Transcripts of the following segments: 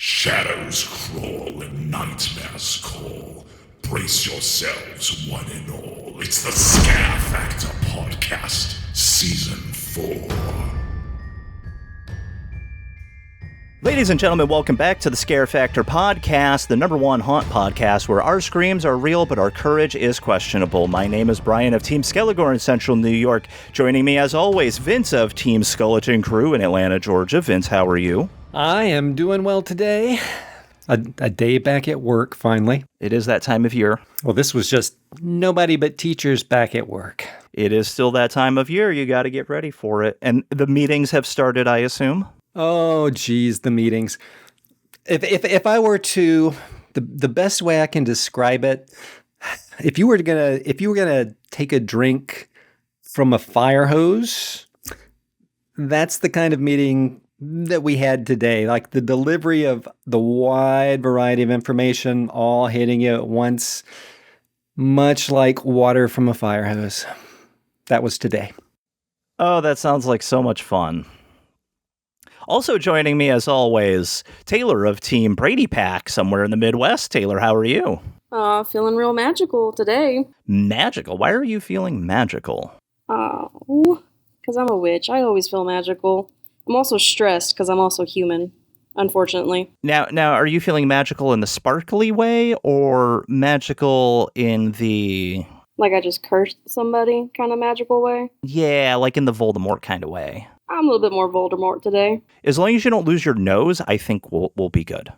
Shadows crawl and nightmares call. Brace yourselves, one and all. It's the Scare Factor Podcast, Season 4. Ladies and gentlemen, welcome back to the Scare Factor Podcast, the #1 haunt podcast where our screams are real but our courage is questionable. My name is Bryan of Team Skelegore in Central New York. Joining me as always, Vince of Team Skulleton Crew in Atlanta, Georgia. Vince, how are you? I am doing well today. A day back at work, finally. It is that time of year. Well, this was just nobody but teachers back at work. It is still that time of year. You got to get ready for it. And the meetings have started, I assume? Oh, geez, the meetings. If I were to, the best way I can describe it, if you were gonna take a drink from a fire hose, that's the kind of meeting that we had today. Like the delivery of the wide variety of information all hitting you at once, much like water from a fire hose. That was today. Oh, that sounds like so much fun. Also joining me, as always, Taylor of Team Bradypack, somewhere in the Midwest. Taylor, how are you? Feeling real magical today. Magical? Why are you feeling magical? Oh, because I'm a witch. I always feel magical. I'm also stressed because I'm also human, unfortunately. Now, are you feeling magical in the sparkly way or magical in the... Like I just cursed somebody kind of magical way? Yeah, like in the Voldemort kind of way. I'm a little bit more Voldemort today. As long as you don't lose your nose, I think we'll be good.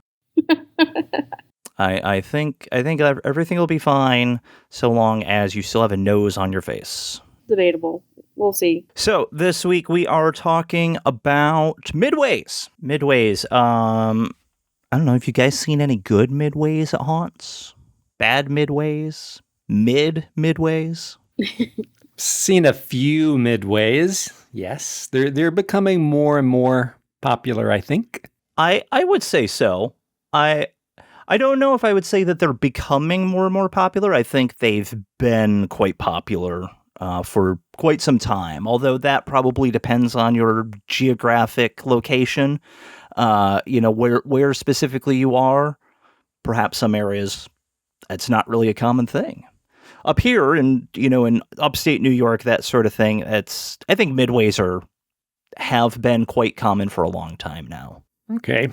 I think everything will be fine so long as you still have a nose on your face. Debatable. We'll see. So this week we are talking about Midways. Midways. I don't know if you guys seen any good Midways at haunts. Bad Midways. Midways. Seen a few Midways. Yes, they're becoming more and more popular, I think. I would say so. I don't know if I would say that they're becoming more and more popular. I think they've been quite popular for quite some time, although that probably depends on your geographic location. Where specifically you are. Perhaps some areas it's not really a common thing. Up here in upstate New York, that sort of thing, I think Midways have been quite common for a long time now. Okay.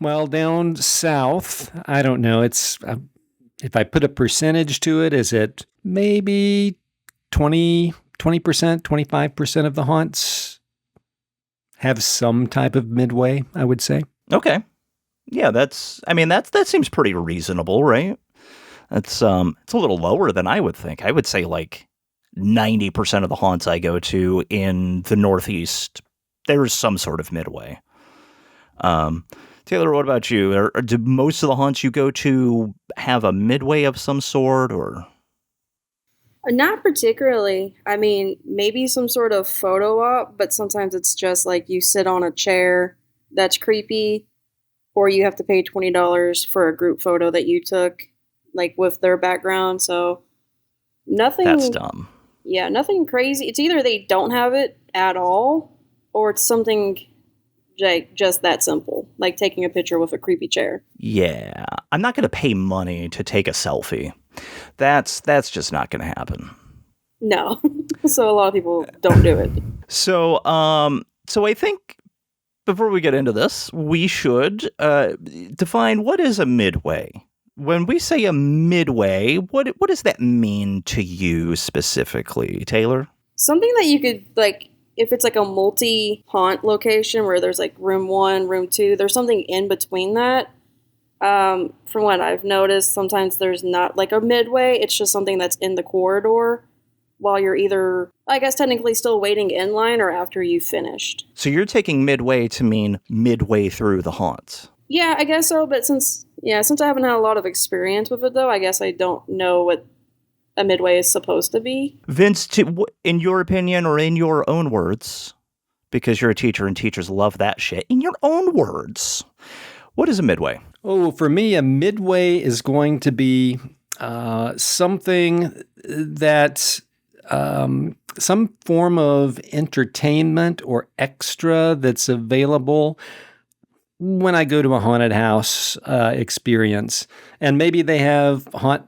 Well, down south, I don't know. It's if I put a percentage to it, is it maybe 20%, 25% of the haunts have some type of Midway, I would say. Okay. Yeah, that seems pretty reasonable, right? It's a little lower than I would think. I would say like 90% of the haunts I go to in the Northeast, there's some sort of Midway. Taylor, what about you? Do most of the haunts you go to have a Midway of some sort, or? Not particularly. I mean, maybe some sort of photo op, but sometimes it's just like you sit on a chair that's creepy, or you have to pay $20 for a group photo that you took, like with their background. So nothing. That's dumb. Yeah, nothing crazy. It's either they don't have it at all, or it's something like just that simple, like taking a picture with a creepy chair. Yeah, I'm not going to pay money to take a selfie. That's just not going to happen. No. So a lot of people don't do it. So I think before we get into this, we should define what is a Midway. When we say a Midway, what does that mean to you specifically, Taylor? Something that you could, like, if it's like a multi-haunt location where there's like room 1, room 2, there's something in between that. From what I've noticed, sometimes there's not like a Midway. It's just something that's in the corridor while you're either, I guess, technically still waiting in line or after you've finished. So you're taking Midway to mean midway through the haunt. Yeah, I guess so. But since I haven't had a lot of experience with it, though, I guess I don't know what a Midway is supposed to be. Vince, in your opinion or in your own words, because you're a teacher and teachers love that shit, in your own words, what is a Midway? Oh, for me, a Midway is going to be something that some form of entertainment or extra that's available when I go to a haunted house experience. And maybe they have haunt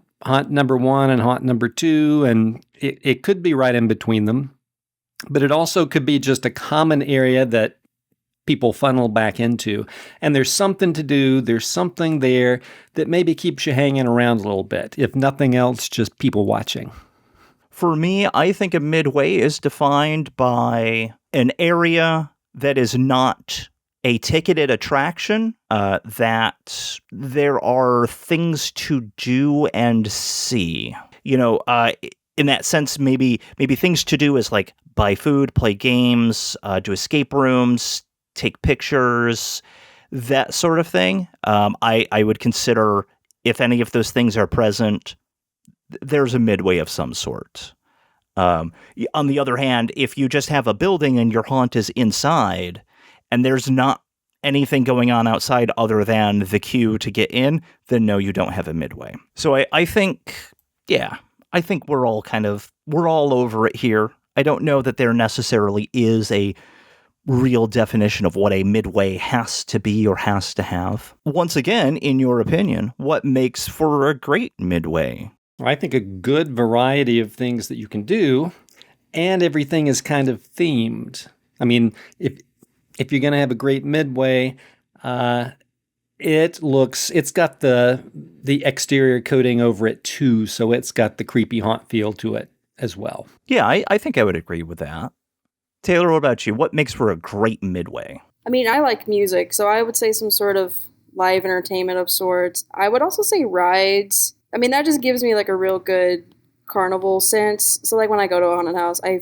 number 1 and haunt number 2, and it could be right in between them. But it also could be just a common area that people funnel back into. And there's something to do. There's something there that maybe keeps you hanging around a little bit. If nothing else, just people watching. For me, I think a midway is defined by an area that is not a ticketed attraction, that there are things to do and see. In that sense, maybe things to do is like buy food, play games, do escape rooms, take pictures, that sort of thing. I would consider, if any of those things are present, there's a midway of some sort. On the other hand, if you just have a building and your haunt is inside and there's not anything going on outside other than the queue to get in, then no, you don't have a midway. So I think we're all over it here. I don't know that there necessarily is a real definition of what a midway has to be or has to have. Once again, in your opinion, what makes for a great midway? I think a good variety of things that you can do, and everything is kind of themed. I mean, if you're going to have a great midway, it's got the exterior coating over it too, so it's got the creepy haunt feel to it as well. Yeah, I think I would agree with that. Taylor, what about you? What makes for a great midway? I mean, I like music, so I would say some sort of live entertainment of sorts. I would also say rides. I mean, that just gives me like a real good carnival sense. So like when I go to a haunted house, I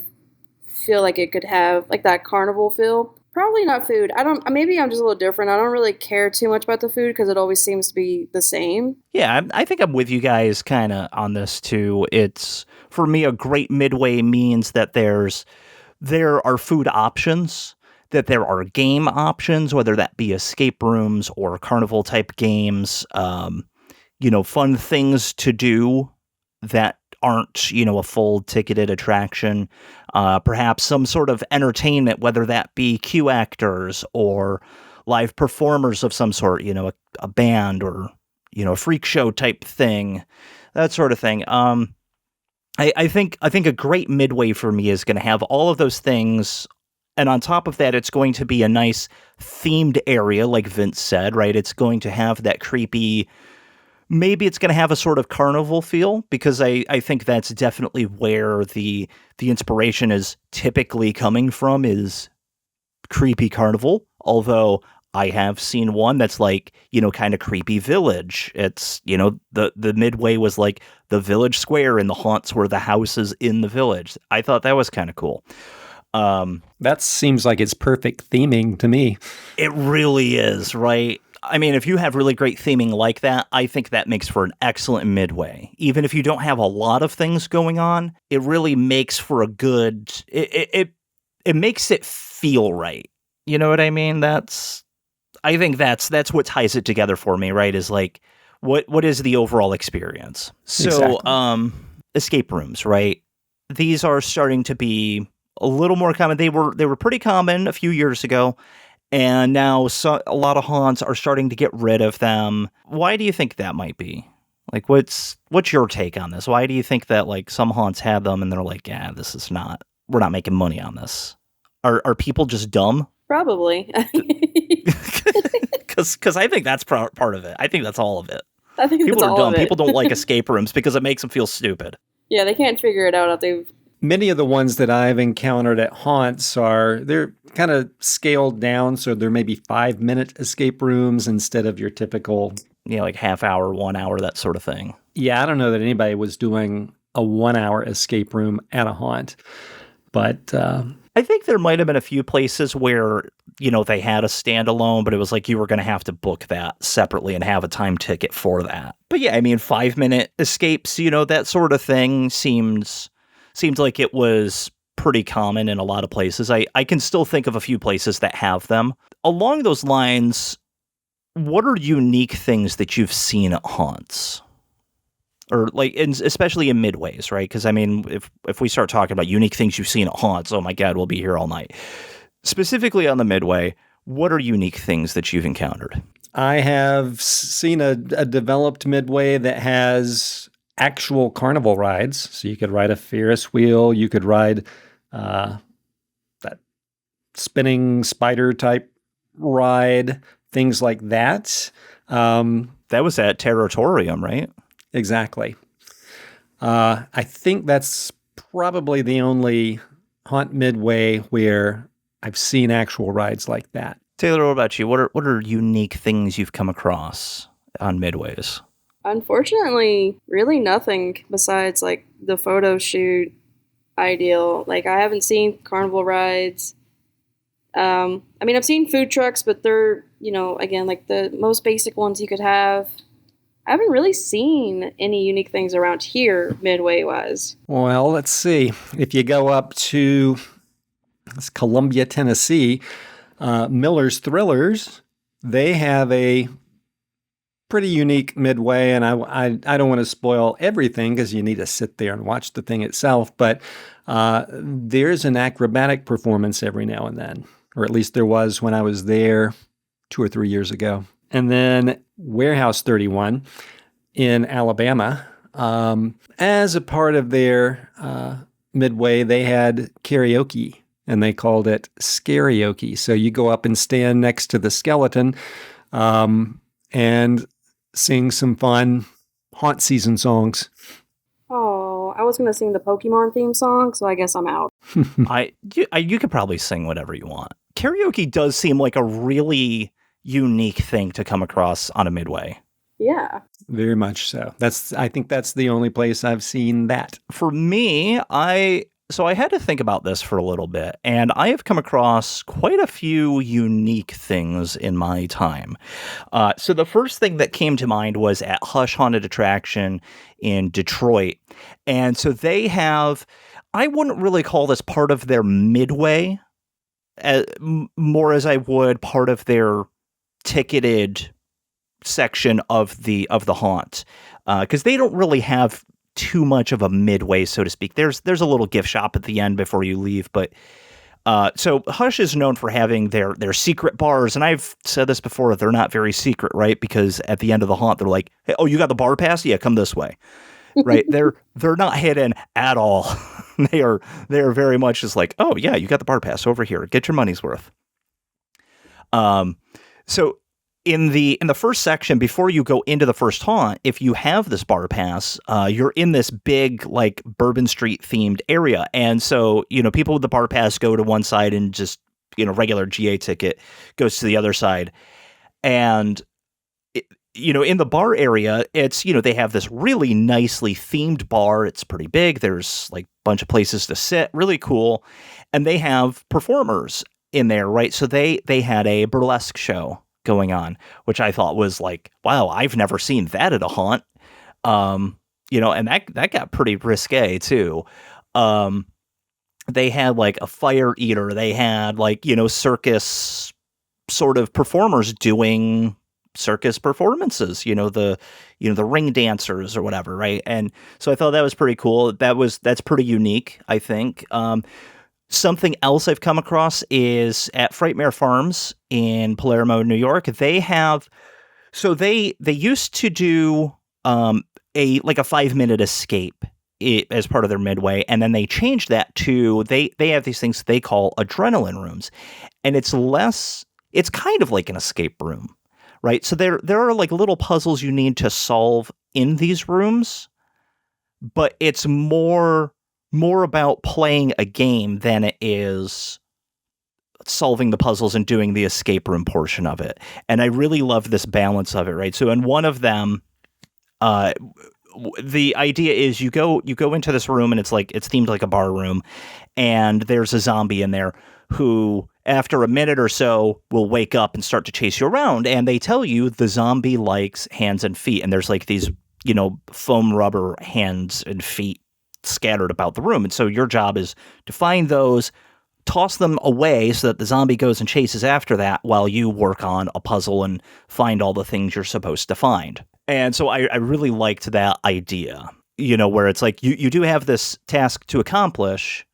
feel like it could have like that carnival feel. Probably not food. Maybe I'm just a little different. I don't really care too much about the food because it always seems to be the same. Yeah, I think I'm with you guys kind of on this too. It's, for me, a great midway means that there are food options, that there are game options, whether that be escape rooms or carnival type games, fun things to do that aren't, a full ticketed attraction, perhaps some sort of entertainment, whether that be queue actors or live performers of some sort, a band or, a freak show type thing, that sort of thing. I think a great midway for me is going to have all of those things. And on top of that, it's going to be a nice themed area, like Vince said, right? It's going to have that creepy, maybe it's going to have a sort of carnival feel, because I think that's definitely where the inspiration is typically coming from, is creepy carnival. Although I have seen one that's like, kind of creepy village. It's, the midway was like the village square and the haunts were the houses in the village. I thought that was kind of cool. That seems like it's perfect theming to me. It really is, right? I mean, if you have really great theming like that, I think that makes for an excellent midway. Even if you don't have a lot of things going on, it really makes for a good, it makes it feel right. You know what I mean? I think that's what ties it together for me, right? Is like, what is the overall experience? So, Exactly. Escape rooms, right? These are starting to be a little more common. They were pretty common a few years ago, and now a lot of haunts are starting to get rid of them. Why do you think that might be? Like, what's your take on this? Why do you think that like some haunts have them and they're like, yeah, we're not making money on this? Are people just dumb? Probably. Because I think that's part of it. I think that's all of it. I think People that's are all dumb. of it. People don't like escape rooms because it makes them feel stupid. Yeah, they can't figure it out. Many of the ones that I've encountered at haunts they're kind of scaled down, so they're maybe 5-minute escape rooms instead of your typical... Like half hour, 1 hour, that sort of thing. Yeah, I don't know that anybody was doing a 1-hour escape room at a haunt, but... I think there might have been a few places where, they had a standalone, but it was like you were going to have to book that separately and have a time ticket for that. But yeah, I mean, 5-minute escapes, that sort of thing seemed like it was pretty common in a lot of places. I can still think of a few places that have them. Along those lines, what are unique things that you've seen at haunts? Or like, especially in midways, right? Because I mean, if we start talking about unique things you've seen at haunts, oh my God, we'll be here all night. Specifically on the midway, What are unique things that you've encountered? I have seen a developed Midway that has actual carnival rides. So you could ride a Ferris wheel, you could ride that spinning spider type ride, things like that. That was at Territorium, right? Exactly. I think that's probably the only haunt Midway where I've seen actual rides like that. Taylor, what about you? What are unique things you've come across on Midways? Unfortunately, really nothing besides like the photo shoot ideal. Like I haven't seen carnival rides. I mean, I've seen food trucks, but they're, again, like the most basic ones you could have. I haven't really seen any unique things around here, Midway-wise. Well, let's see. If you go up to Columbia, Tennessee, Miller's Thrillers, they have a pretty unique Midway, and I don't want to spoil everything because you need to sit there and watch the thing itself, but there's an acrobatic performance every now and then, or at least there was when I was there 2 or 3 years ago. And then Warehouse 31 in Alabama, as a part of their Midway, they had karaoke, and they called it Scareoke. So you go up and stand next to the skeleton and sing some fun haunt season songs. Oh, I was going to sing the Pokemon theme song, so I guess I'm out. You could probably sing whatever you want. Karaoke does seem like a really unique thing to come across on a Midway. Yeah. Very much so. I think that's the only place I've seen that. For me, I had to think about this for a little bit, and I have come across quite a few unique things in my time. So the first thing that came to mind was at Hush Haunted Attraction in Detroit. And so they have, I wouldn't really call this part of their Midway, more as I would part of their ticketed section of the haunt, because they don't really have too much of a Midway, so to speak. There's a little gift shop at the end before you leave, but so Hush is known for having their secret bars, and I've said this before, they're not very secret, right? Because at the end of the haunt, they're like, hey, oh, you got the bar pass? Yeah, come this way. Right? They're not hidden at all. They are very much just like, oh yeah, you got the bar pass over here. Get your money's worth. So in the first section, before you go into the first haunt, if you have this bar pass, you're in this big like Bourbon Street themed area, and so people with the bar pass go to one side, and just regular GA ticket goes to the other side, and in the bar area, it's they have this really nicely themed bar. It's pretty big. There's like a bunch of places to sit, really cool, and they have performers in there, right? So they had a burlesque show going on, which I thought was like, wow, I've never seen that at a haunt. And that got pretty risque too. They had like a fire eater. They had like, circus sort of performers doing circus performances, the ring dancers or whatever. Right. And so I thought that was pretty cool. That's pretty unique, I think. Something else I've come across is at Frightmare Farms in Palermo, New York. They used to do a 5-minute escape as part of their Midway, and then they changed that to they have these things they call adrenaline rooms, and it's kind of like an escape room, right? So there are like little puzzles you need to solve in these rooms, but it's more about playing a game than it is solving the puzzles and doing the escape room portion of it. And I really love this balance of it, right? So in one of them, the idea is you go into this room, and it's themed like a bar room, and there's a zombie in there who, after a minute or so, will wake up and start to chase you around. And they tell you the zombie likes hands and feet, and there's like these, foam rubber hands and feet scattered about the room. And so your job is to find those, toss them away so that the zombie goes and chases after that while you work on a puzzle and find all the things you're supposed to find. And so I really liked that idea, where it's like you do have this task to accomplish,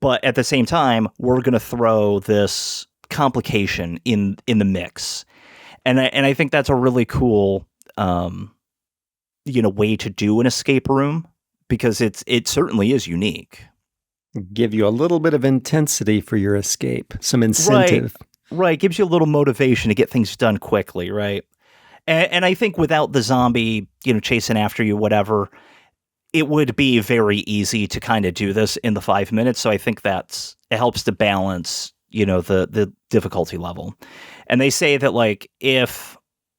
but at the same time, we're going to throw this complication in the mix. And I think that's a really cool, way to do an escape room, because it certainly is unique. Give you a little bit of intensity for your escape, some incentive. Right. Gives you a little motivation to get things done quickly, right? And I think without the zombie, chasing after you, whatever, it would be very easy to kind of do this in the 5 minutes. So I think it helps to balance, the difficulty level. And they say that, like, if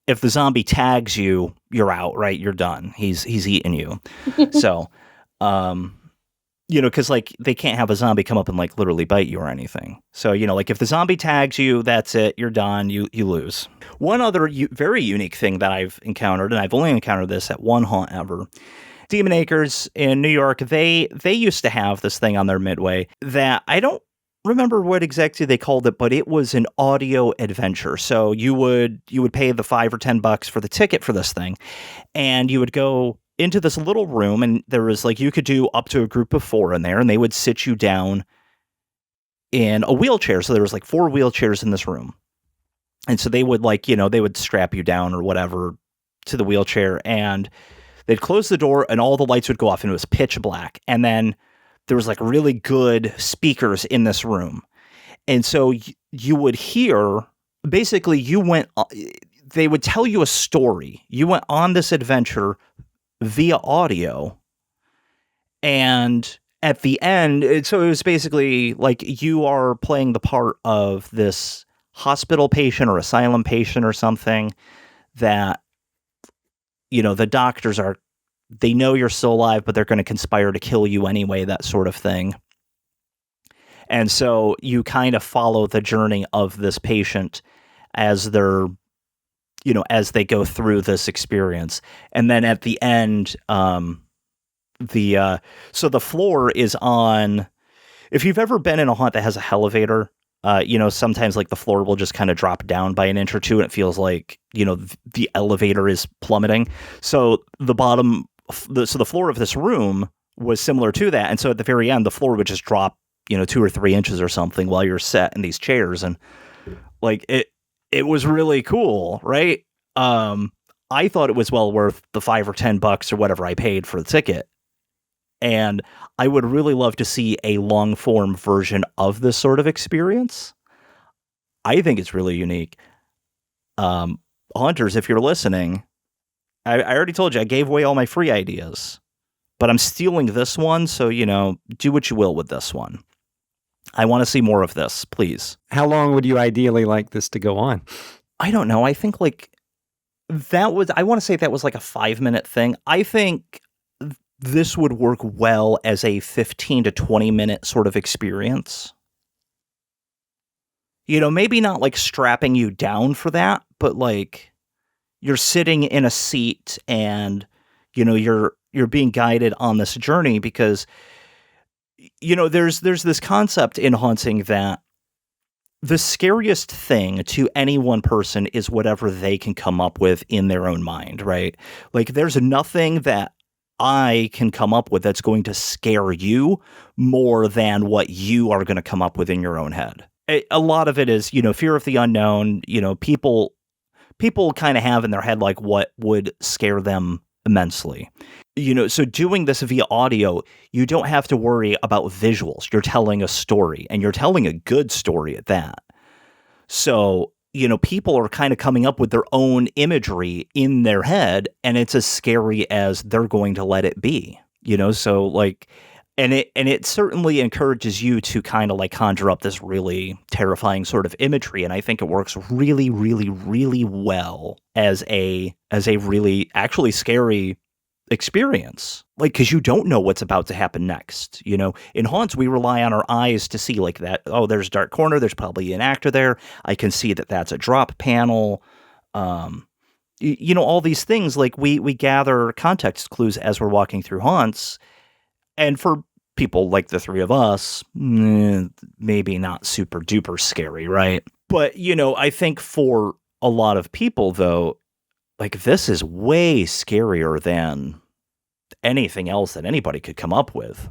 the zombie tags you, you're out, right? You're done. He's eaten you. So, because, like, they can't have a zombie come up and, like, literally bite you or anything. So, like, if the zombie tags you, that's it. You're done. You lose. One other very unique thing that I've encountered, and I've only encountered this at one haunt ever, Demon Acres in New York, they used to have this thing on their Midway that I don't remember what exactly they called it, but it was an audio adventure. So you would pay the $5 or $10 for the ticket for this thing, and you would go into this little room, and there was, like, you could do up to a group of 4 in there, and they would sit you down in a wheelchair. So there was, like, 4 wheelchairs in this room. And so they would, like, they would strap you down or whatever to the wheelchair, and they'd close the door and all the lights would go off and it was pitch black. And then there was, like, really good speakers in this room. And so you would hear, basically they would tell you a story. You went on this adventure via audio, and at the end, so it was basically like you are playing the part of this hospital patient or asylum patient or something that, the doctors they know you're still alive, but they're going to conspire to kill you anyway, that sort of thing. And so you kind of follow the journey of this patient as they're, as they go through this experience. And then at the end, so the floor is on, if you've ever been in a haunt that has a elevator, sometimes, like, the floor will just kind of drop down by an inch or two, and it feels like, the elevator is plummeting. So the floor of this room was similar to that. And so at the very end, the floor would just drop, 2 or 3 inches or something while you're set in these chairs. And, like, it was really cool, right? I thought it was well worth the $5 or $10 or whatever I paid for the ticket. And I would really love to see a long form version of this sort of experience. I think it's really unique. Haunters, if you're listening, I already told you I gave away all my free ideas, but I'm stealing this one. So, do what you will with this one. I want to see more of this, please. How long would you ideally like this to go on? I don't know. I think, like, I want to say that was like a 5-minute thing. I think this would work well as a 15 to 20 minute sort of experience. Maybe not, like, strapping you down for that, but, like, you're sitting in a seat and, you're being guided on this journey, because, there's this concept in haunting that the scariest thing to any one person is whatever they can come up with in their own mind, right? Like, there's nothing that I can come up with that's going to scare you more than what you are going to come up with in your own head. A lot of it is, fear of the unknown. People kind of have in their head, like, what would scare them immensely. So doing this via audio, you don't have to worry about visuals. You're telling a story, and you're telling a good story at that. So, people are kind of coming up with their own imagery in their head, and it's as scary as they're going to let it be, so, like, and it certainly encourages you to kind of, like, conjure up this really terrifying sort of imagery. And I think it works really, really, really well as a really actually scary experience, like, because you don't know what's about to happen next. In haunts, we rely on our eyes to see, like, that, oh, there's a dark corner, there's probably an actor there, I can see that that's a drop panel, all these things. Like, we gather context clues as we're walking through haunts. And for people like the three of us, maybe not super duper scary, right? But, I think for a lot of people, though, like, this is way scarier than anything else that anybody could come up with.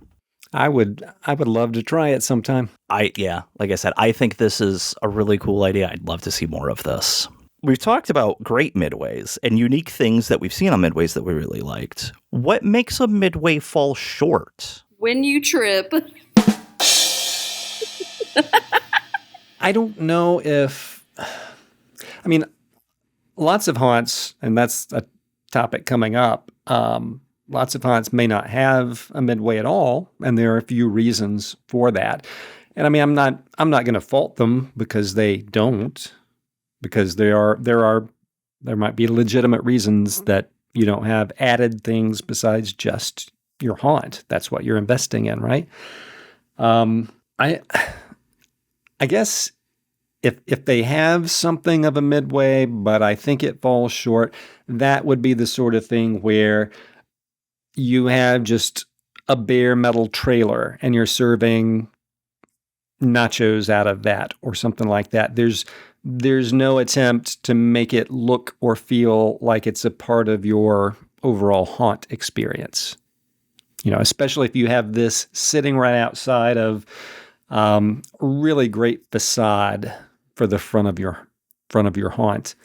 I would love to try it sometime. Like I said, I think this is a really cool idea. I'd love to see more of this. We've talked about great midways and unique things that we've seen on midways that we really liked. What makes a midway fall short? When you trip. I don't know if, I mean, lots of haunts, and that's a topic coming up. Lots of haunts may not have a midway at all, and there are a few reasons for that. And I mean, I'm not going to fault them because they don't, because there might be legitimate reasons that you don't have added things besides just your haunt. That's what you're investing in, right? I guess if they have something of a midway, but I think it falls short, that would be the sort of thing where you have just a bare metal trailer and you're serving nachos out of that or something like that. There's no attempt to make it look or feel like it's a part of your overall haunt experience. You know, especially if you have this sitting right outside of really great facade for the front of your haunt.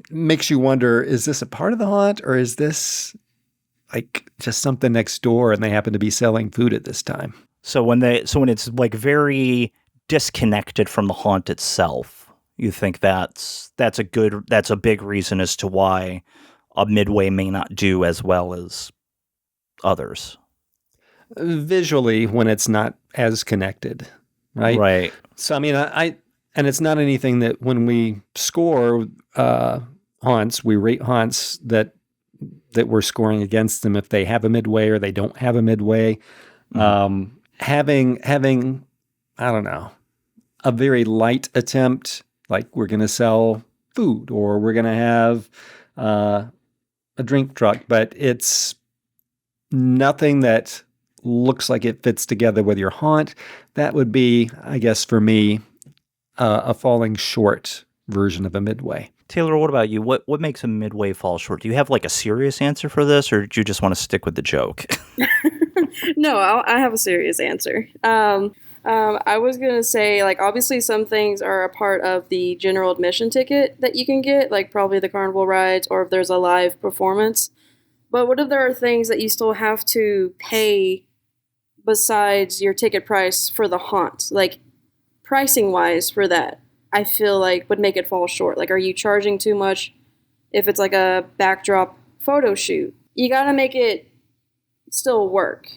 Makes you wonder, is this a part of the haunt or is this like just something next door and they happen to be selling food at this time? So when it's like very disconnected from the haunt itself, you think that's a big reason as to why a midway may not do as well as others. Visually, when it's not as connected, right? Right. So I mean, and it's not anything that when we score haunts, we rate haunts that we're scoring against them if they have a midway or they don't have a midway. Mm-hmm. Having I don't know, a very light attempt, like we're going to sell food or we're going to have a drink truck, but it's nothing that looks like it fits together with your haunt. That would be, I guess, for me, a falling short version of a midway. Taylor, what about you? What makes a midway fall short? Do you have like a serious answer for this, or do you just want to stick with the joke? No, I have a serious answer. I was going to say, like, obviously some things are a part of the general admission ticket that you can get, like probably the carnival rides or if there's a live performance. But what if there are things that you still have to pay besides your ticket price for the haunt? Like, pricing-wise for that, I feel like would make it fall short. Like, are you charging too much if it's like a backdrop photo shoot? You got to make it still work.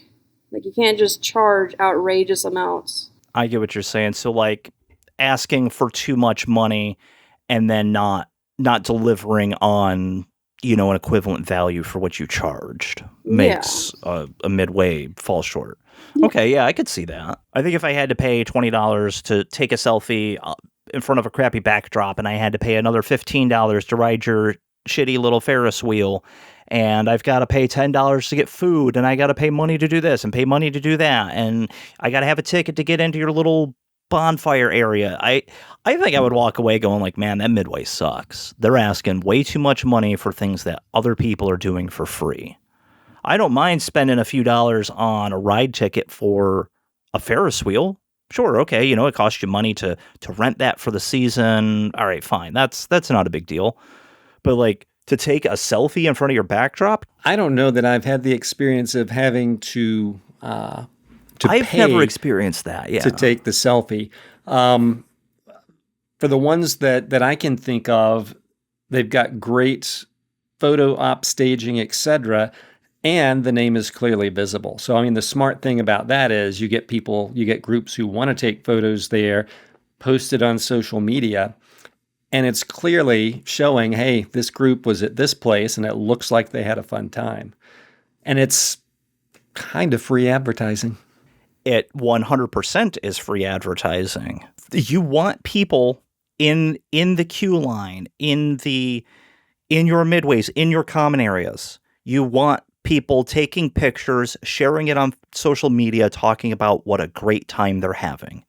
Like, you can't just charge outrageous amounts. I get what you're saying. So, like, asking for too much money and then not delivering on, you know, an equivalent value for what you charged makes a midway fall short. Okay, yeah, I could see that. I think if I had to pay $20 to take a selfie in front of a crappy backdrop and I had to pay another $15 to ride your shitty little Ferris wheel, and I've got to pay $10 to get food, and I got to pay money to do this and pay money to do that, and I got to have a ticket to get into your little bonfire area. I think I would walk away going like, man, that midway sucks. They're asking way too much money for things that other people are doing for free. I don't mind spending a few dollars on a ride ticket for a Ferris wheel. Sure, okay, you know, it costs you money to rent that for the season. All right, fine. That's not a big deal. But like, to take a selfie in front of your backdrop? I don't know that I've had the experience of having to I've never experienced that, yeah. To take the selfie. For the ones that I can think of, they've got great photo op staging, etc., and the name is clearly visible. So, I mean, the smart thing about that is you get groups who want to take photos there, post it on social media, and it's clearly showing, hey, this group was at this place, and it looks like they had a fun time. And it's kind of free advertising. It 100% is free advertising. You want people in the queue line, in your midways, in your common areas. You want people taking pictures, sharing it on social media, talking about what a great time they're having.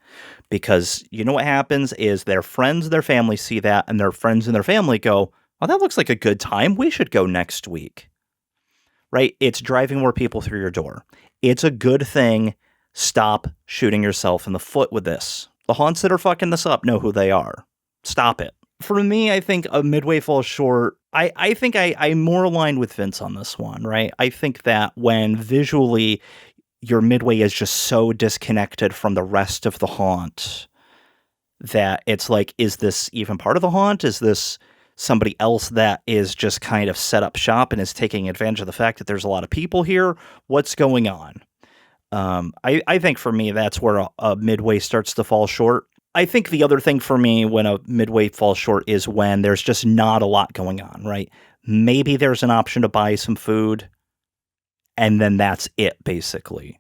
Because you know what happens is their friends, their family see that, and their friends and their family go, oh, that looks like a good time. We should go next week. right? It's driving more people through your door. It's a good thing. Stop shooting yourself in the foot with this. The haunts that are fucking this up know who they are. Stop it. For me, I think a Midway falls short. I think I'm more aligned with Vince on this one, right? I think that when visually your Midway is just so disconnected from the rest of the haunt that it's like, is this even part of the haunt? Is this somebody else that is just kind of set up shop and is taking advantage of the fact that there's a lot of people here? What's going on? I think for me, that's where a Midway starts to fall short. I think the other thing for me when a Midway falls short is when there's just not a lot going on, right? Maybe there's an option to buy some food, and then that's it, basically.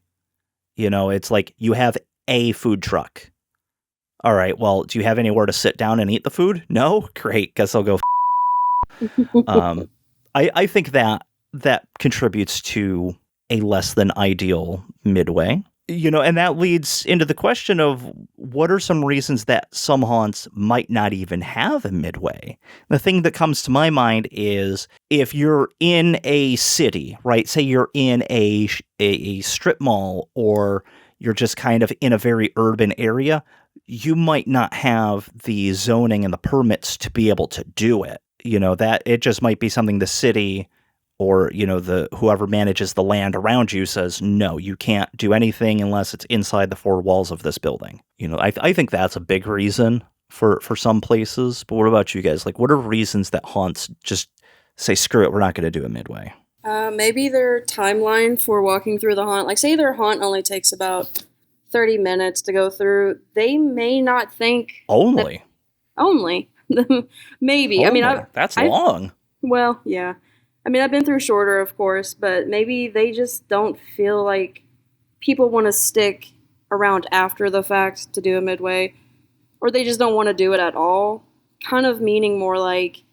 You know, it's like you have a food truck. All right, well, do you have anywhere to sit down and eat the food? No? Great, guess I'll go I think that contributes to a less than ideal Midway. You know, and that leads into the question of what are some reasons that some haunts might not even have a Midway? The thing that comes to my mind is if you're in a city, right? Say you're in a strip mall, or you're just kind of in a very urban area, you might not have the zoning and the permits to be able to do it. You know, that it just might be something the city, or, you know, the whoever manages the land around you says, no, you can't do anything unless it's inside the four walls of this building. You know, I think that's a big reason for some places. But what about you guys? Like, what are reasons that haunts just say, screw it, we're not going to do a Midway? Maybe their timeline for walking through the haunt. Like, say their haunt only takes about 30 minutes to go through. They may not think... Only? Maybe. I mean, that's long. Well, yeah. I mean, I've been through shorter, of course, but maybe they just don't feel like people want to stick around after the fact to do a Midway, or they just don't want to do it at all. Kind of meaning more like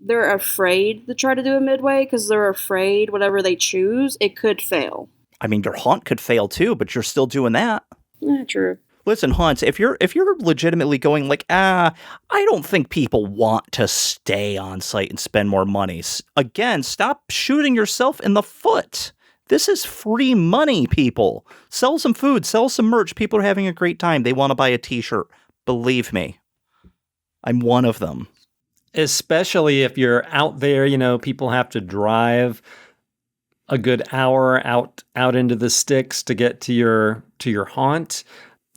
they're afraid to try to do a Midway because they're afraid whatever they choose, it could fail. I mean, your haunt could fail too, but you're still doing that. Yeah, true. Listen, haunts, if you're legitimately going like, I don't think people want to stay on site and spend more money. Again, stop shooting yourself in the foot. This is free money, people. Sell some food, sell some merch. People are having a great time. They want to buy a t-shirt. Believe me. I'm one of them. Especially if you're out there, you know, people have to drive a good hour out into the sticks to get to your haunt.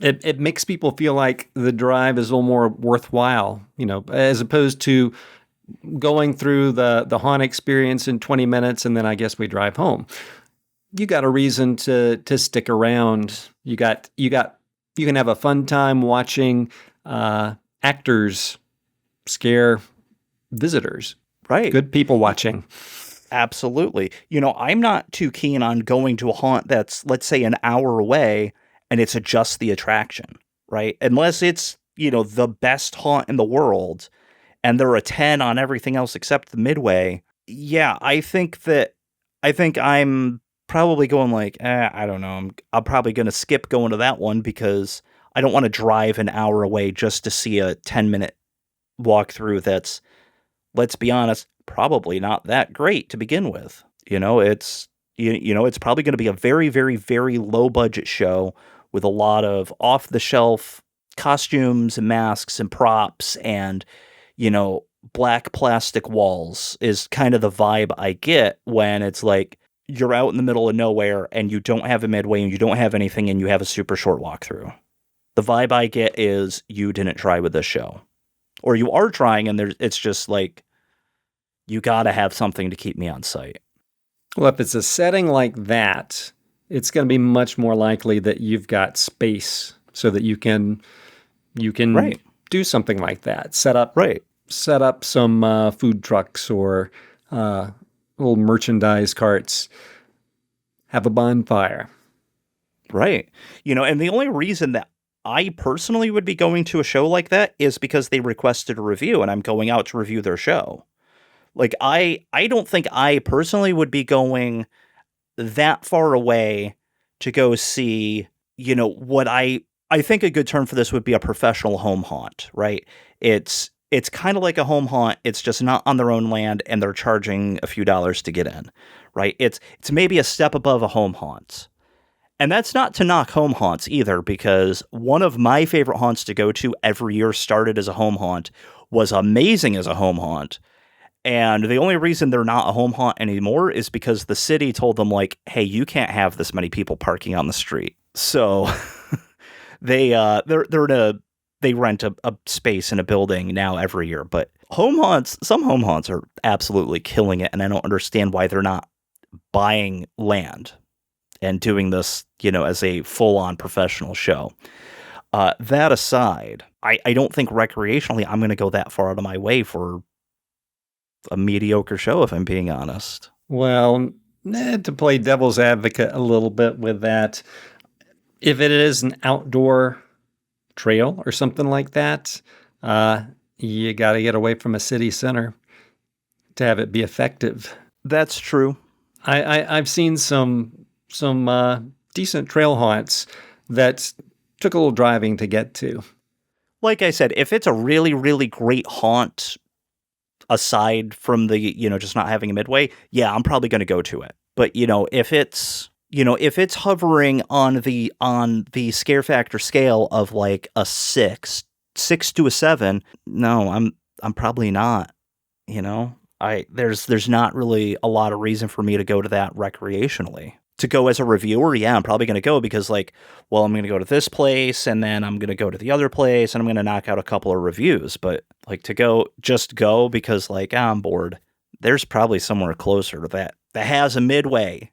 It makes people feel like the drive is a little more worthwhile, you know, as opposed to going through the haunt experience in 20 minutes and then I guess we drive home. You got a reason to stick around. You can have a fun time watching actors scare visitors. Right. Good people watching. Absolutely. You know, I'm not too keen on going to a haunt that's, let's say, an hour away and it's just the attraction, right? Unless it's, you know, the best haunt in the world and they're a 10 on everything else except the Midway. Yeah, I think I'm probably going like, I don't know. I'm probably going to skip going to that one because I don't want to drive an hour away just to see a 10-minute walkthrough that's, let's be honest, probably not that great to begin with. You know, it's probably going to be a very, very, very low budget show with a lot of off the shelf costumes and masks and props and, you know, black plastic walls is kind of the vibe I get when it's like you're out in the middle of nowhere and you don't have a Midway and you don't have anything and you have a super short walkthrough. The vibe I get is you didn't try with this show. Or you are trying and it's just like, you got to have something to keep me on site. Well, if it's a setting like that, it's going to be much more likely that you've got space so that you can Right. do something like that. Set up some food trucks or little merchandise carts. Have a bonfire. Right. You know, and the only reason that I personally would be going to a show like that is because they requested a review and I'm going out to review their show. Like, I don't think I personally would be going that far away to go see, you know, what I think a good term for this would be a professional home haunt, right? It's It's kind of like a home haunt. It's just not on their own land, and they're charging a few dollars to get in, right? It's maybe a step above a home haunt. And that's not to knock home haunts either, because one of my favorite haunts to go to every year started as a home haunt, was amazing as a home haunt. And the only reason they're not a home haunt anymore is because the city told them, like, hey, you can't have this many people parking on the street. So they rent a space in a building now every year. But some home haunts are absolutely killing it, and I don't understand why they're not buying land and doing this, as a full-on professional show. That aside, I don't think recreationally I'm going to go that far out of my way for a mediocre show, if I'm being honest. Well, to play devil's advocate a little bit with that, if it is an outdoor trail or something like that, you got to get away from a city center to have it be effective. That's true. I've seen some decent trail haunts that took a little driving to get to. Like I said, if it's a really, really great haunt, aside from the, just not having a midway, yeah, I'm probably going to go to it. But, if it's hovering on the scare factor scale of like a 6 to a 7, no, I'm probably not, there's not really a lot of reason for me to go to that recreationally. To go as a reviewer, yeah, I'm probably going to go because, like, well, I'm going to go to this place, and then I'm going to go to the other place, and I'm going to knock out a couple of reviews. But, like, to go because, like, I'm bored, there's probably somewhere closer to that has a midway.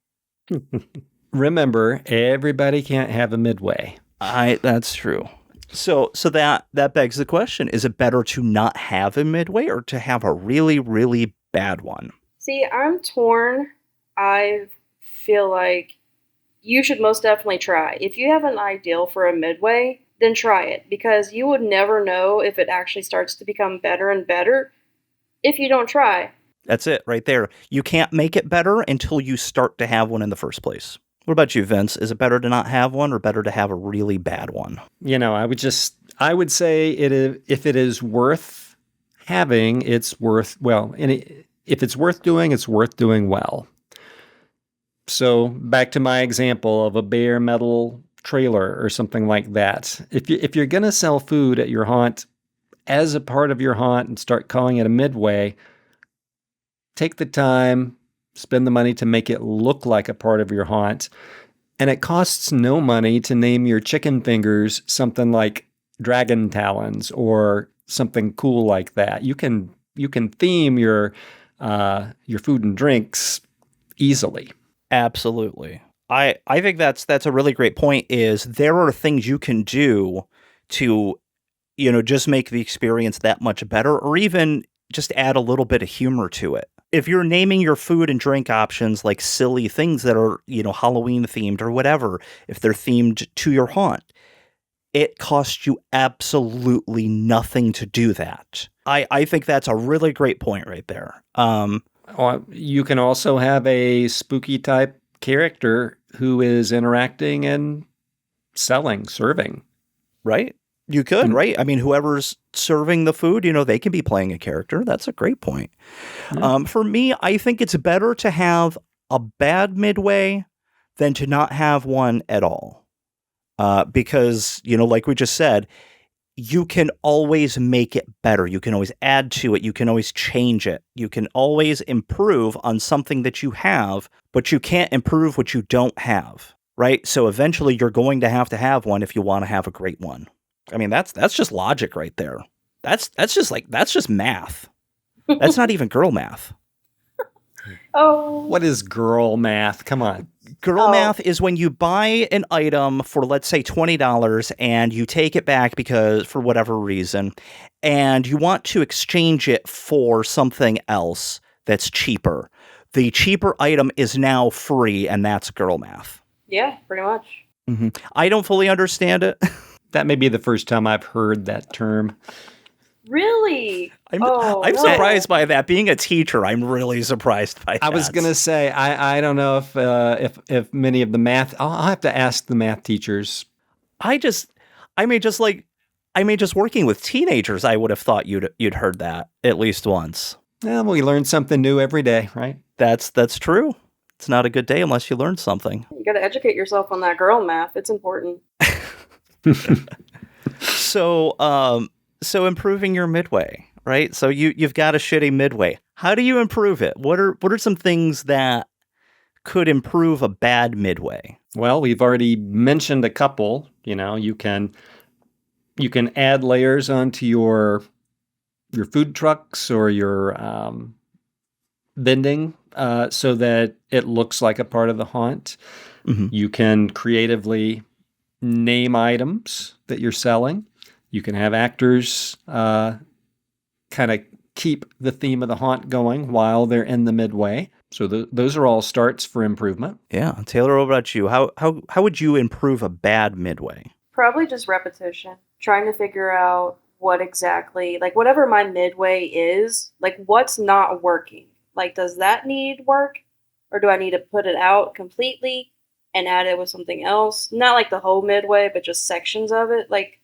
Remember, everybody can't have a midway. That's true. So that begs the question, is it better to not have a midway or to have a really, really bad one? See, I'm torn. I feel like you should most definitely try. If you have an ideal for a midway, then try it, because you would never know if it actually starts to become better and better if you don't try. That's it right there. You can't make it better until you start to have one in the first place. What about you, Vince? Is it better to not have one or better to have a really bad one? I would say if it is worth having, it's worth, if it's worth doing, it's worth doing well. So back to my example of a bare metal trailer or something like that. If you're going to sell food at your haunt as a part of your haunt and start calling it a midway, take the time, spend the money to make it look like a part of your haunt. And it costs no money to name your chicken fingers something like dragon talons or something cool like that. You can theme your food and drinks easily. Absolutely. I think that's a really great point. Is there are things you can do to, just make the experience that much better, or even just add a little bit of humor to it. If you're naming your food and drink options like silly things that are, Halloween themed or whatever, if they're themed to your haunt, it costs you absolutely nothing to do that. I think that's a really great point right there. You can also have a spooky type character who is interacting and serving. Right? You could, right? I mean, whoever's serving the food, they can be playing a character. That's a great point. Yeah. For me, I think it's better to have a bad midway than to not have one at all. Because, like we just said, you can always make it better. You can always add to it. You can always change it. You can always improve on something that you have, but you can't improve what you don't have, right? So eventually you're going to have one if you want to have a great one. I mean, that's just logic right there. That's just math. That's not even girl math. Oh. What is girl math? Come on. Girl math is when you buy an item for, let's say, $20 and you take it back because for whatever reason, and you want to exchange it for something else that's cheaper. The cheaper item is now free, and that's girl math. Yeah, pretty much. Mm-hmm. I don't fully understand it. That may be the first time I've heard that term. Really? I'm surprised by that. Being a teacher, I'm really surprised by that. I was going to say, I don't know if many of the math, I'll have to ask the math teachers. Just like, I mean, just working with teenagers, I would have thought you'd heard that at least once. Yeah, well, we learn something new every day, right? That's true. It's not a good day unless you learn something. You got to educate yourself on that girl math. It's important. So improving your midway, right? So you've got a shitty midway. How do you improve it? What are some things that could improve a bad midway? Well, we've already mentioned a couple. You can add layers onto your food trucks or your vending so that it looks like a part of the haunt. Mm-hmm. You can creatively name items that you're selling. You can have actors kind of keep the theme of the haunt going while they're in the midway. So those are all starts for improvement. Yeah. Taylor, what about you? How would you improve a bad midway? Probably just repetition. Trying to figure out what exactly, like whatever my midway is, like what's not working. Like, does that need work? Or do I need to put it out completely and add it with something else? Not like the whole midway, but just sections of it. Like,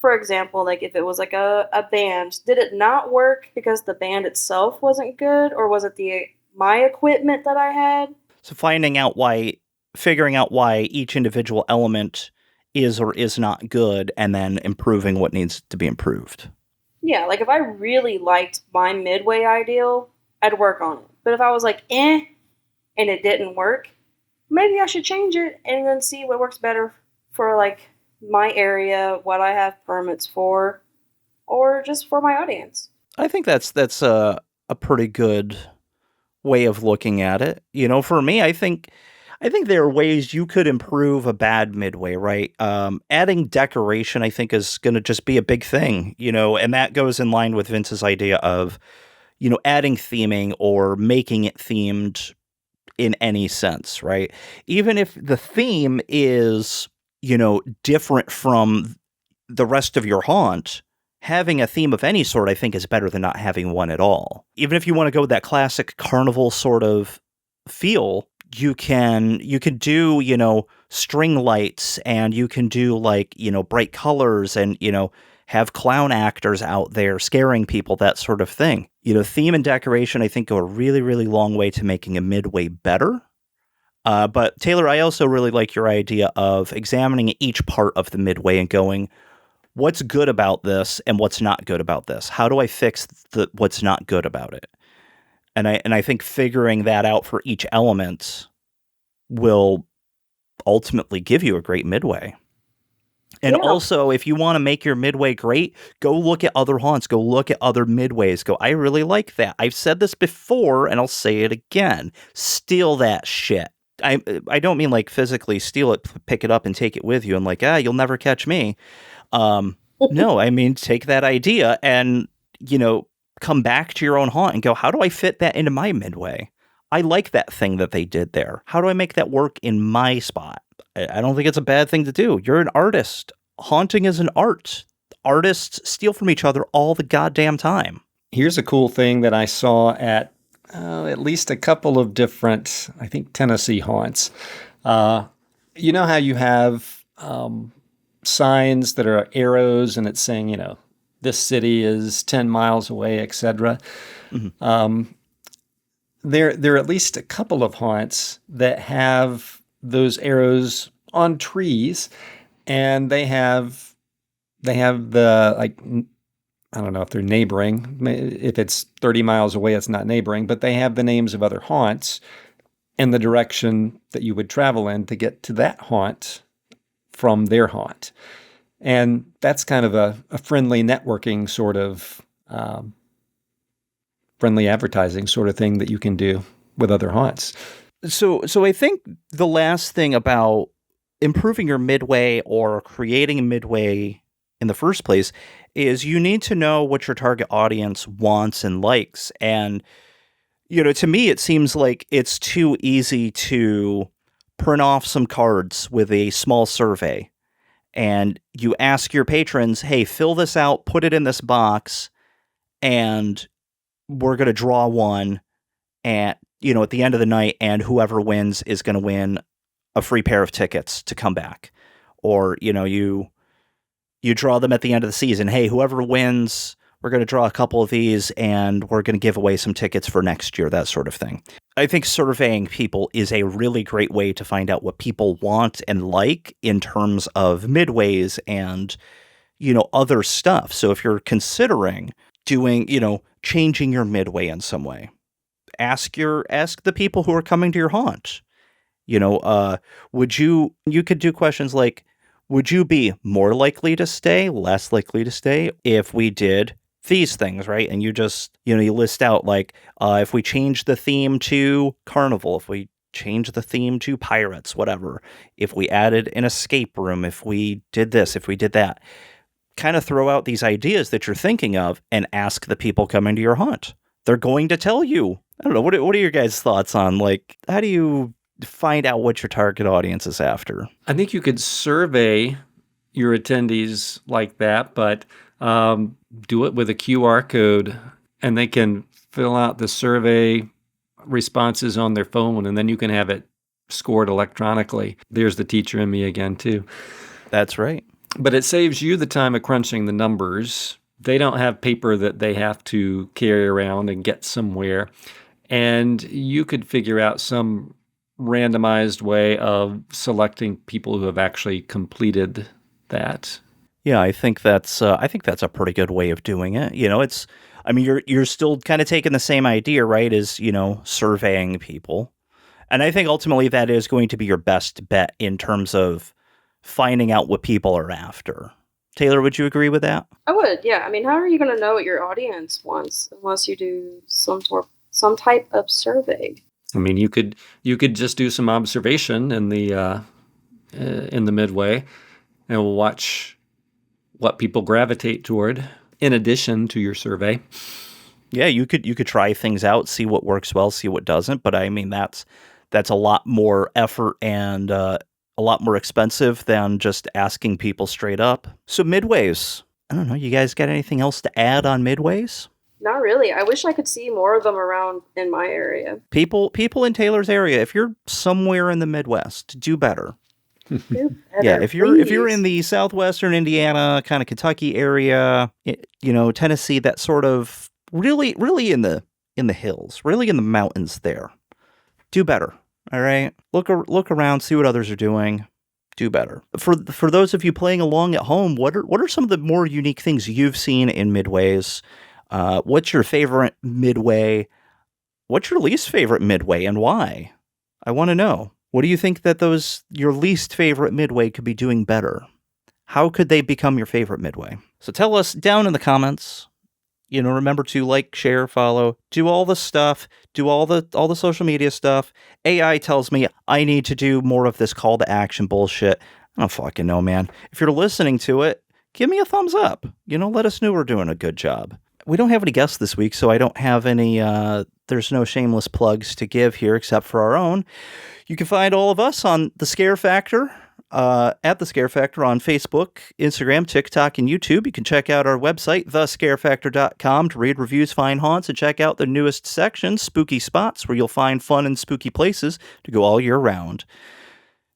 for example, like if it was like a band, did it not work because the band itself wasn't good? Or was it my equipment that I had? So figuring out why each individual element is or is not good, and then improving what needs to be improved. Yeah, like if I really liked my midway ideal, I'd work on it. But if I was like, and it didn't work, maybe I should change it and then see what works better for like my area, what I have permits for, or just for my audience. I think that's a pretty good way of looking at it. For me, I think there are ways you could improve a bad midway, right? Adding decoration, I think, is going to just be a big thing, and that goes in line with Vince's idea of, adding theming or making it themed in any sense, right? Even if the theme is, different from the rest of your haunt, having a theme of any sort, I think, is better than not having one at all. Even if you want to go with that classic carnival sort of feel, you can do, string lights, and you can do like, bright colors, and, have clown actors out there scaring people, that sort of thing. Theme and decoration, I think, go a really, really long way to making a midway better. But Taylor, I also really like your idea of examining each part of the midway and going, what's good about this and what's not good about this? How do I fix what's not good about it? And I think figuring that out for each element will ultimately give you a great midway. And also, if you want to make your midway great, go look at other haunts. Go look at other midways. Go, I really like that. I've said this before, and I'll say it again. Steal that shit. I don't mean like physically steal it, pick it up, and take it with you, and like, you'll never catch me. No, I mean, take that idea and, come back to your own haunt and go, how do I fit that into my midway? I like that thing that they did there. How do I make that work in my spot? I don't think it's a bad thing to do. You're an artist. Haunting is an art. Artists steal from each other all the goddamn time. Here's a cool thing that I saw at least a couple of different, I think, Tennessee haunts. You know how you have signs that are arrows and it's saying, this city is 10 miles away, etc. Mm-hmm. There are at least a couple of haunts that have those arrows on trees, and they have the, like, I don't know if they're neighboring. If it's 30 miles away, it's not neighboring, but they have the names of other haunts and the direction that you would travel in to get to that haunt from their haunt. And that's kind of a friendly networking sort of, friendly advertising sort of thing that you can do with other haunts. So I think the last thing about improving your midway or creating a midway in the first place is you need to know what your target audience wants and likes. And, to me, it seems like it's too easy to print off some cards with a small survey. And you ask your patrons, hey, fill this out, put it in this box, and we're going to draw one at the end of the night, and whoever wins is going to win a free pair of tickets to come back. Or, you you draw them at the end of the season. Hey, whoever wins, we're going to draw a couple of these and we're going to give away some tickets for next year, that sort of thing. I think surveying people is a really great way to find out what people want and like in terms of midways and, other stuff. So if you're considering doing, changing your midway in some way, ask the people who are coming to your haunt. You could do questions like, would you be more likely to stay, less likely to stay if we did these things, right? And you just, you list out like, if we change the theme to carnival, if we change the theme to pirates, whatever, if we added an escape room, if we did this, if we did that, kind of throw out these ideas that you're thinking of and ask the people coming to your haunt. They're going to tell you. I don't know. What are your guys' thoughts on, like, how do you find out what your target audience is after? I think you could survey your attendees like that, but do it with a QR code, and they can fill out the survey responses on their phone, and then you can have it scored electronically. There's the teacher in me again, too. That's right. But it saves you the time of crunching the numbers. They don't have paper that they have to carry around and get somewhere. And you could figure out some randomized way of selecting people who have actually completed that. Yeah, I think that's a pretty good way of doing it. You're still kind of taking the same idea, right, as, surveying people. And I think ultimately that is going to be your best bet in terms of finding out what people are after. Taylor, would you agree with that? I would, yeah. How are you going to know what your audience wants unless you do some type of survey? You could just do some observation in the midway, and we'll watch what people gravitate toward in addition to your survey. Yeah, you could try things out, see what works well, see what doesn't. But that's a lot more effort and a lot more expensive than just asking people straight up. So midways, I don't know, you guys got anything else to add on midways? Not really. I wish I could see more of them around in my area. People in Taylor's area, if you're somewhere in the Midwest, do better. Do better, yeah, if you're please. in the southwestern Indiana, kind of Kentucky area, Tennessee, that sort of really in the hills, really in the mountains there, do better. All right, look around, see what others are doing. Do better. For those of you playing along at home, what are some of the more unique things you've seen in midways? What's your favorite midway? What's your least favorite midway, and why? I want to know. What do you think that your least favorite midway could be doing better? How could they become your favorite midway? So tell us down in the comments. Remember to like, share, follow, do all the stuff, do all the social media stuff. AI tells me I need to do more of this call to action bullshit. I don't fucking know, man. If you're listening to it, give me a thumbs up. Let us know we're doing a good job. We don't have any guests this week, so I don't have any, there's no shameless plugs to give here except for our own. You can find all of us on The Scare Factor, at The Scare Factor on Facebook, Instagram, TikTok, and YouTube. You can check out our website, thescarefactor.com, to read reviews, find haunts, and check out the newest section, Spooky Spots, where you'll find fun and spooky places to go all year round.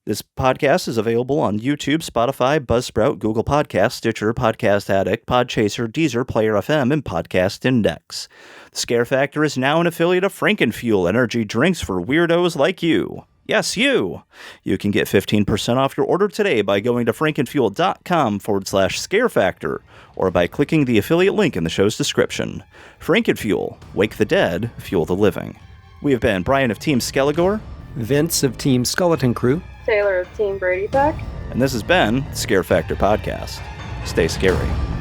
This podcast is available on YouTube, Spotify, Buzzsprout, Google Podcasts, Stitcher, Podcast Addict, Podchaser, Deezer, Player FM, and Podcast Index. The Scare Factor is now an affiliate of FrankenFuel energy drinks for weirdos like you. Yes, you! You can get 15% off your order today by going to frankenfuel.com/scarefactor or by clicking the affiliate link in the show's description. FrankenFuel. Wake the dead, fuel the living. We have been Bryan of Team Skelegore, Vince of Team Skulleton Crew, Taylor of Team Bradypack. and this has been the Scare Factor Podcast. Stay scary.